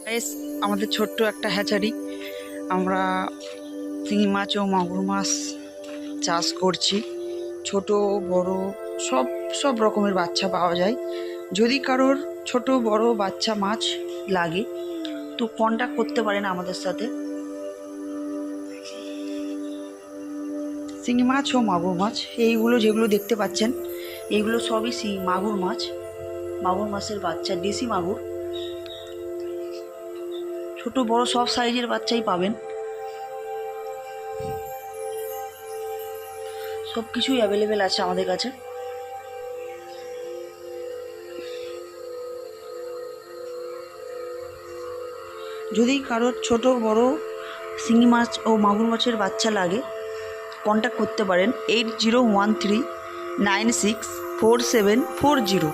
Guys, আমাদের ছোট্ট একটা হ্যাচারি। আমরা শিঙি মাছ ও মাগুর মাছ চাষ করছি। ছোট বড় সব সব রকমের বাচ্চা পাওয়া যায়। যদি কারোর ছোট বড় বাচ্চা মাছ লাগে তো কন্ট্যাক্ট করতে পারেন আমাদের সাথে। শিঙি মাছ ও মাগুর মাছ এইগুলো যেগুলো দেখতে পাচ্ছেন এইগুলো সবই মাগুর মাছ। মাগুর মাছের বাচ্চা, দেশি মাগুর। ছোট বড় সব সাইজের বাচ্চাই পাবেন। সব কিছুই অ্যাভেলেবেল আছে আমাদের কাছে। যদি কারোর ছোট বড় শিঙি মাছ ও মাগুর মাছের বাচ্চা লাগে কন্ট্যাক্ট করতে পারেন 8013964740।